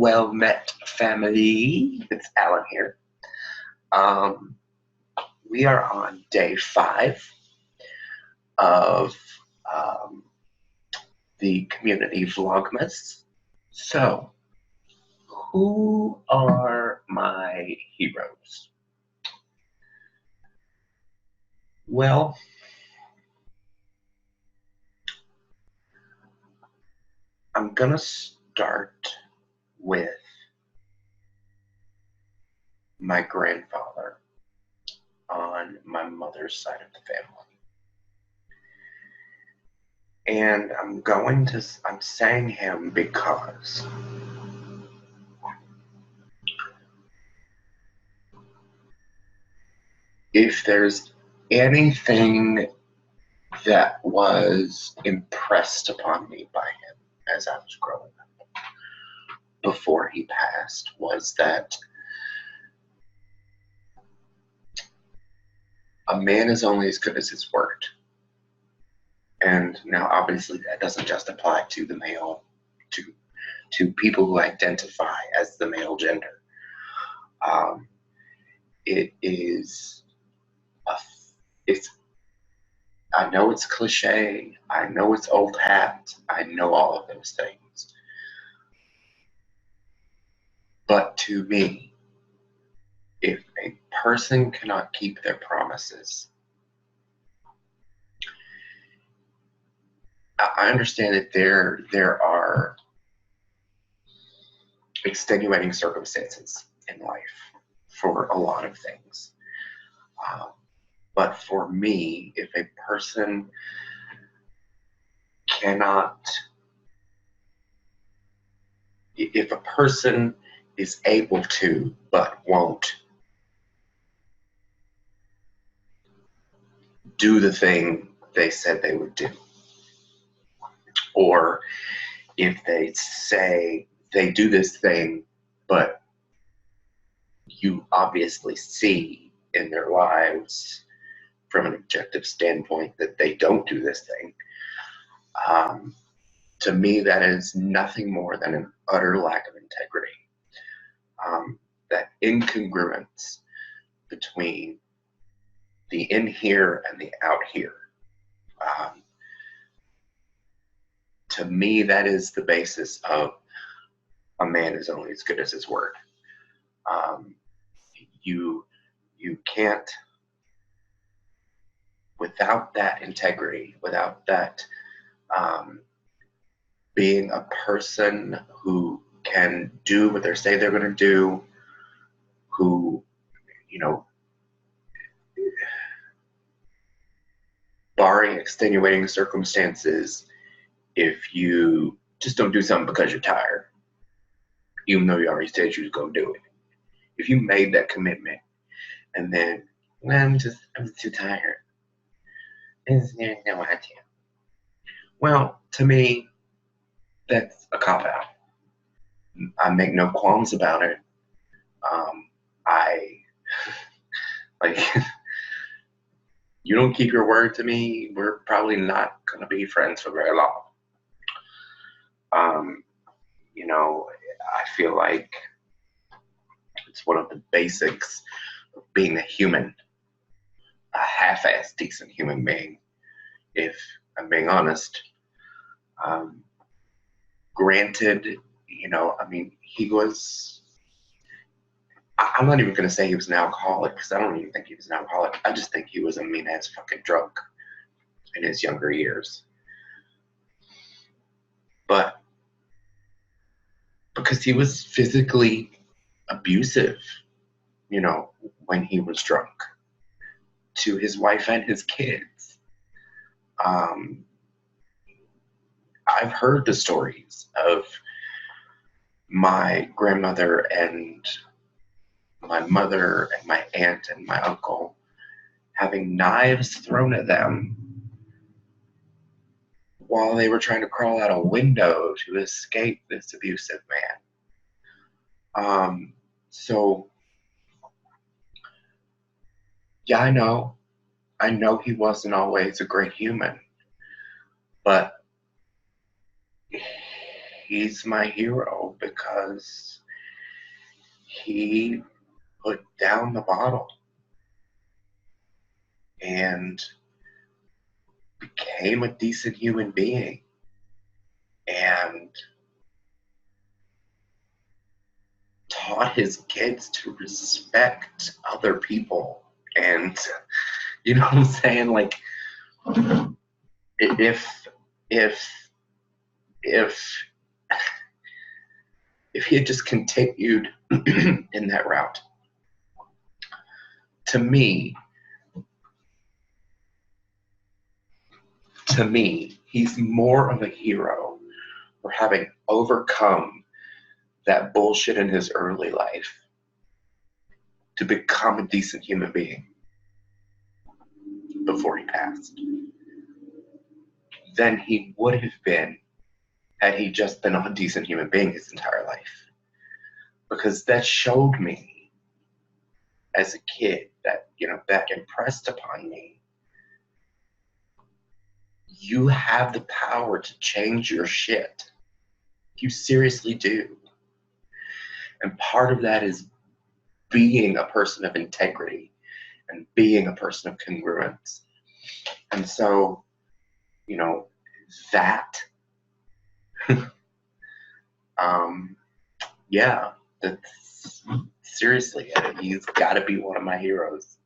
Well met, family. It's Alan here. Um, we are on day 5 of um, the community Vlogmas. So, who are my heroes? Well, I'm gonna start with my grandfather on my mother's side of the family. And I'm saying him because if there's anything that was impressed upon me by him as I was growing up before he passed was that a man is only as good as his word. And now obviously that doesn't just apply to the male, to people who identify as the male gender. It is it's I know it's cliche, I know it's old hat, I know all of those things. But to me, if a person cannot keep their promises, I understand that there are extenuating circumstances in life for a lot of things. But for me, if a person if a person is able to but won't do the thing they said they would do, or if they say they do this thing but you obviously see in their lives from an objective standpoint that they don't do this thing, to me that is nothing more than an utter lack of integrity. That incongruence between the in here and the out here. To me, that is the basis of a man is only as good as his word. You can't, without that integrity, without that being a person who can do what they say they're going to do, who, barring extenuating circumstances, if you just don't do something because you're tired, even though you already said you was going to do it. If you made that commitment and then, well, I'm too tired. There's no idea. Well, to me, that's a cop-out. I make no qualms about it. Like, you don't keep your word to me, we're probably not going to be friends for very long. I feel like it's one of the basics of being a human, a half-assed decent human being, if I'm being honest. Granted, he was, I'm not even going to say he was an alcoholic, because I don't even think he was an alcoholic. I just think he was a mean-ass fucking drunk in his younger years. But because he was physically abusive, when he was drunk, to his wife and his kids. I've heard the stories of my grandmother and my mother and my aunt and my uncle having knives thrown at them while they were trying to crawl out a window to escape this abusive man. So, yeah, I know he wasn't always a great human, but he's my hero because he put down the bottle and became a decent human being and taught his kids to respect other people. And you know what I'm saying? Like, if if if if he had just continued in that route, to me, he's more of a hero for having overcome that bullshit in his early life to become a decent human being before he passed than he would have been had he just been a decent human being his entire life. Because that showed me as a kid, that, you know, that impressed upon me, you have the power to change your shit. You seriously do. And part of that is being a person of integrity and being a person of congruence. And so, you know, that, yeah, that's seriously, he's got to be one of my heroes.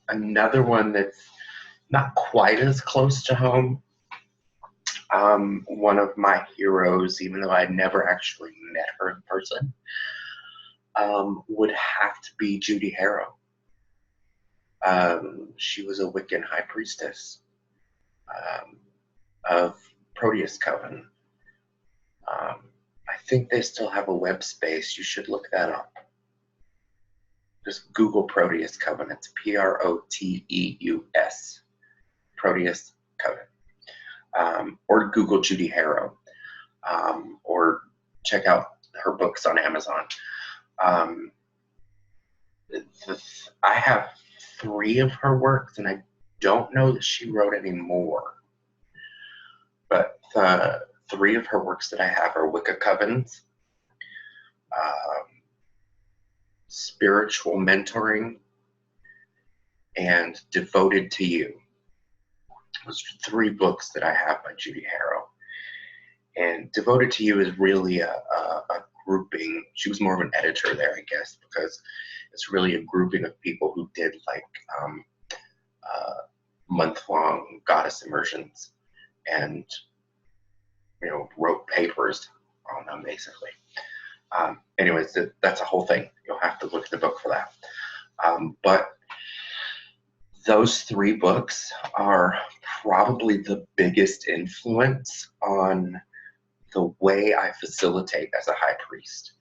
Another one that's not quite as close to home, one of my heroes, even though I'd never actually met her in person, would have to be Judy Harrow. She was a Wiccan high priestess of Proteus Coven. I think they still have a web space. You should look that up. Just Google Proteus Coven. It's Proteus, Proteus Coven. Or Google Judy Harrow. Or check out her books on Amazon. I have 3 of her works, and I don't know that she wrote any more. But the 3 of her works that I have are Wicca Covens, Spiritual Mentoring, and Devoted to You. Those are 3 books that I have by Judy Harrow. And Devoted to You is really a grouping. She was more of an editor there, I guess, because it's really a grouping of people who did like month-long goddess immersions and, you know, wrote papers on them, basically. Anyways, that's a whole thing. You'll have to look at the book for that. But those 3 books are probably the biggest influence on the way I facilitate as a high priest,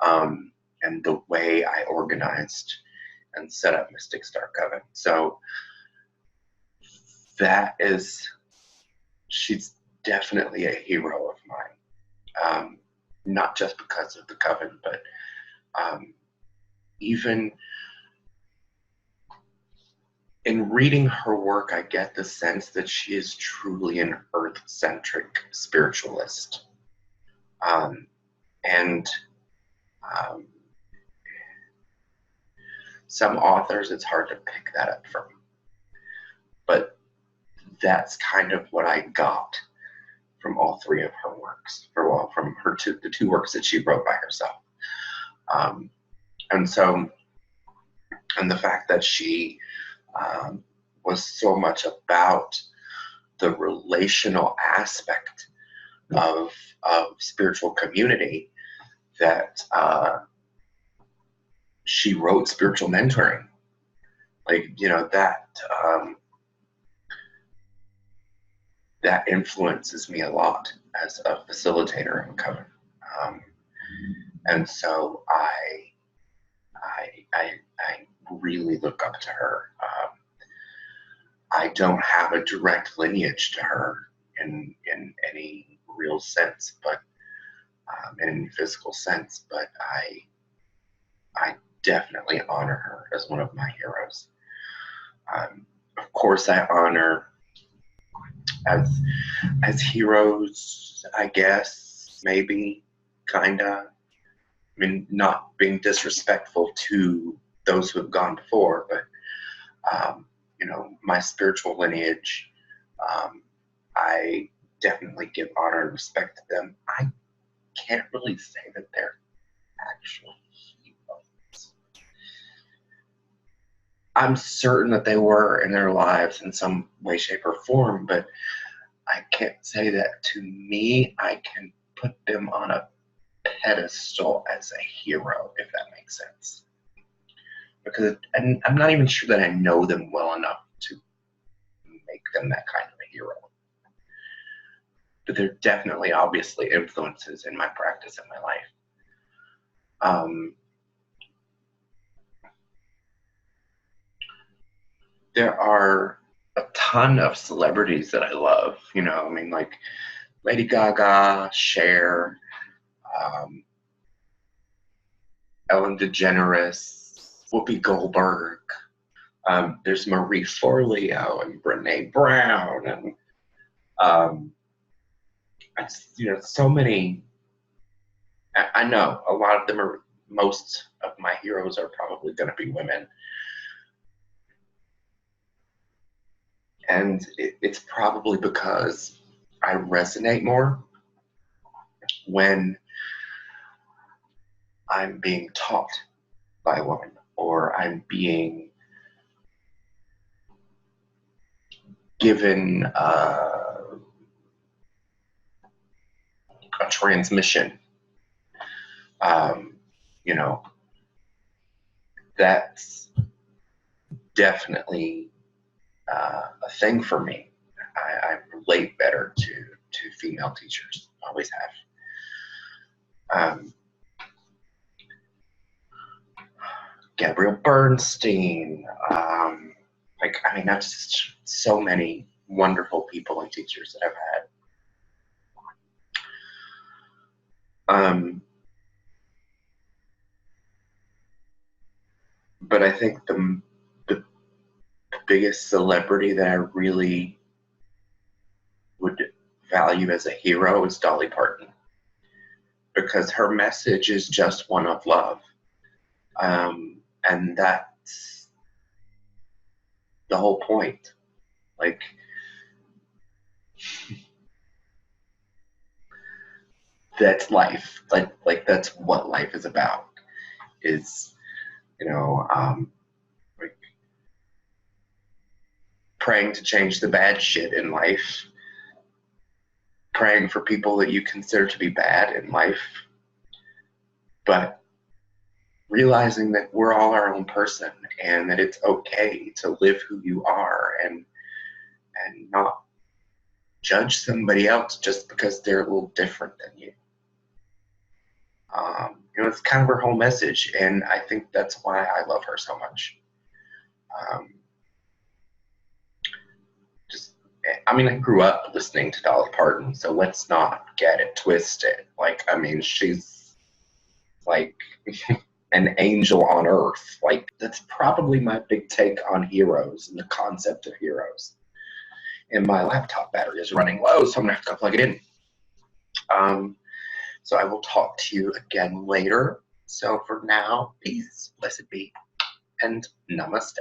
and the way I organized and set up Mystic Star Coven. So she's definitely a hero of mine. Not just because of the coven, but even in reading her work, I get the sense that she is truly an earth-centric spiritualist. And some authors, it's hard to pick that up from. But that's kind of what I got from all 3 of her works, from the 2 works that she wrote by herself. And the fact that she was so much about the relational aspect of spiritual community that she wrote Spiritual Mentoring. Like, you know, that influences me a lot as a facilitator of a coven. And so I really look up to her. I don't have a direct lineage to her in any real sense, but in any physical sense, but I definitely honor her as one of my heroes. Of course, I honor as heroes, I guess, maybe, kinda. I mean, not being disrespectful to those who have gone before, but you know, my spiritual lineage, um, I definitely give honor and respect to them. I can't really say that they're actually heroes. I'm certain that they were in their lives in some way, shape, or form, but I can't say that to me. I can put them on a pedestal as a hero, if that makes sense. Because I'm not even sure that I know them well enough to make them that kind of a hero. But they're definitely, obviously, influences in my practice in my life. There are a ton of celebrities that I love. You know, I mean, like Lady Gaga, Cher, um, Ellen DeGeneres, Whoopi Goldberg. There's Marie Forleo and Brene Brown, and you know, so many. I know a lot of them are. Most of my heroes are probably going to be women, and it's probably because I resonate more when I'm being taught by a woman, or I'm being given a transmission. You know, that's definitely a thing for me. I relate better to female teachers. Always have. Gabrielle Bernstein. I mean, that's just so many wonderful people and teachers that I've had. But I think the biggest celebrity that I really would value as a hero is Dolly Parton, because her message is just one of love. And that's the whole point. Like, that's life. Like that's what life is about. Is, you know, like praying to change the bad shit in life, praying for people that you consider to be bad in life, but realizing that we're all our own person and that it's okay to live who you are, and not judge somebody else just because they're a little different than you. You know, it's kind of her whole message, and I think that's why I love her so much. Um, just, I mean, I grew up listening to Dolly Parton, so let's not get it twisted. Like, I mean, she's like an angel on earth. Like, that's probably my big take on heroes and the concept of heroes. And my laptop battery is running low, so I'm gonna have to go plug it in. So I will talk to you again later. So for now, peace, blessed be, and namaste.